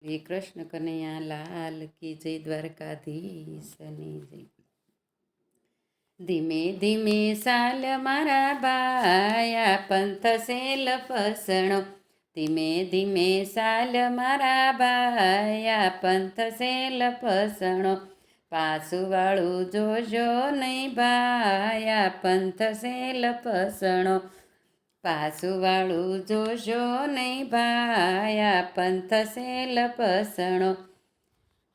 શ્રી કૃષ્ણ કનૈયા લાલ કી જય દ્વારકાધીશની જય. ધીમે ધીમે સાલ મારા બાયા પંથ સેલ ફસણો. ધીમે ધીમે સાલ મારા બાયા પંથ સેલ ફસણો. પાછું વાળું જોજો નહીં બાયા પંથ સેલ ફસણો. પાછું વાળું જોજો નહીં ભાયા પંથ સેલ ફસણો.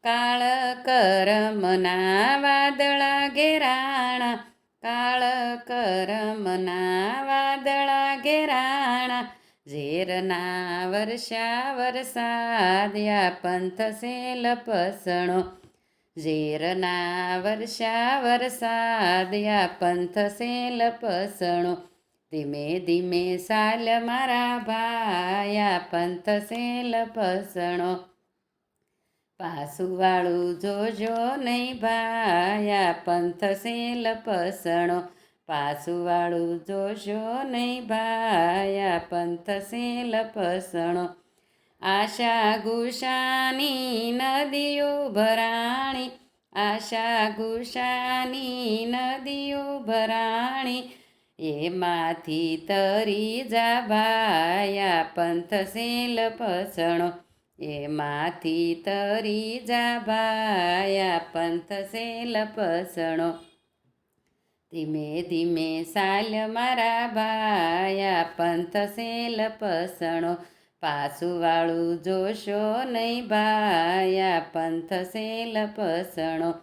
કાળ કરમના વાદળા ઘેરાણા. કાળ કરમના વાદળા ઘેરાણા. ઝેરના વર્ષા વરસાદ્યા પંથ સેલ ફસણો. ઝેરના વર્ષા વરસાદ્યા પંથ સેલ ફસણો. ધીમે ધીમે સાલ મારા ભાયા પંથ સેલ ફસણો. પાછું વાળું જોજો નહીં ભાયા પંથ સેલ ફસણો. પાછું વાળું જોજો નહીં ભાયા પંથ સેલ ફસણો. આશા ગુશાની નદીઓ ભરાણી. આશા ગુશાની નદીઓ ભરાણી. એમાંથી તરી જા ભાયા પંથ સેલ ફસણો. એમાંથી તરી જા ભાયા પંથ સેલ ફસણો. ધીમે ધીમે સાલ મારા ભાયા પંથ સેલ ફસણો. પાછું વાળું જોશો નહીં ભાયા પંથ સેલ ફસણો.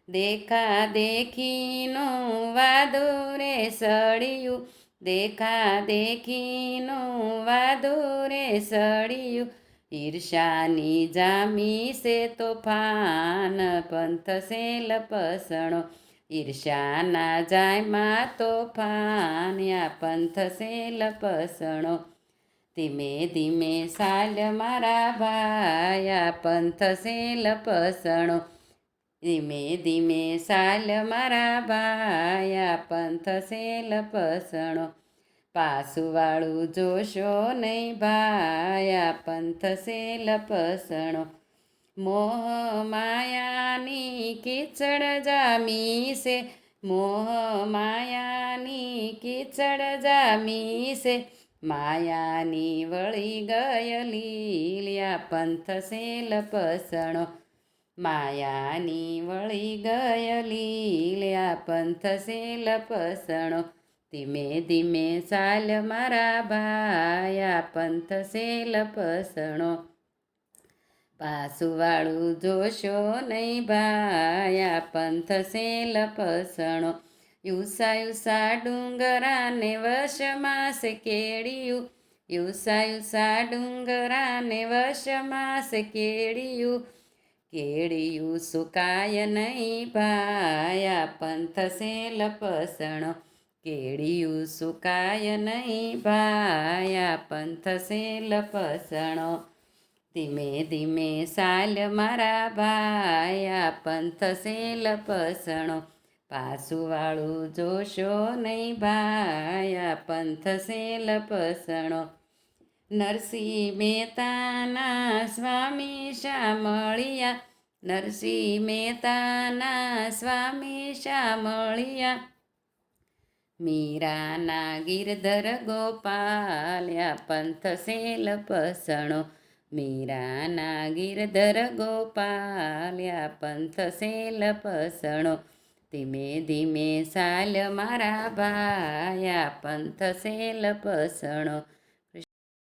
દેખા દેખીનું વાદોરે સળિયું. દેખા દેખીનું વાદોરે સળિયું. ઈર્ષાની જામી સે તોફાન પંથ સેલ ફસણો. ઈર્ષાના જાયમાં તોફાન યા પંથ સેલ ફસણો. ધીમે ધીમે સાલ મારા ભાયા પંથ સેલ ફસણો. ધીમે ધીમે સાલ મારા ભાયા પંથ સેલ ફસણો. પાછું વાળું જોશો નહીં ભાયા પંથ સેલ ફસણો. મોહ માયાની કીચડ જામી છે. મોહ માયાની કીચડ જામી છે. માયાની વળી ગયેલી લ્યા પંથ સેલ ફસણો. માયાની વળી ગયેલી લ્યા પંથ સેલ ફસણો. ધીમે ધીમે સાલ મારા ભાયા પંથ સેલ ફસણો. પાછું વાળું જોશો નહીં ભાયા પંથ સેલ ફસણો. યુસા યુસા ડુંગરાને વશમાં છે કેડિયું. યુસા યુસા ડુંગરાને વશમાં છે કેડિયું. કેડિયું સુકાય નહીં ભાયા પંથ સેલ ફસણો. કેડિયું સુકાય નહીં ભાયા પંથ સેલ ફસણો. ધીમે ધીમે સાલ મારા ભાયા પંથ સેલ ફસણો. પાછું વાળું જોશો નહીં ભાયા પંથ સેલ ફસણો. નરસિંહ મહેતાના સ્વામી શામળિયા. નરસિંહ મહેતાના સ્વામી શામળિયા. મીરાના ગિરધર ગોપાલ્યા પંથ સેલ ફસણો. મીરાના ગિરધર ગોપાલ્યા પંથ સેલ ફસણો. ધીમે ધીમે સાલ મારા ભાયા પંથ સેલ ફસણો.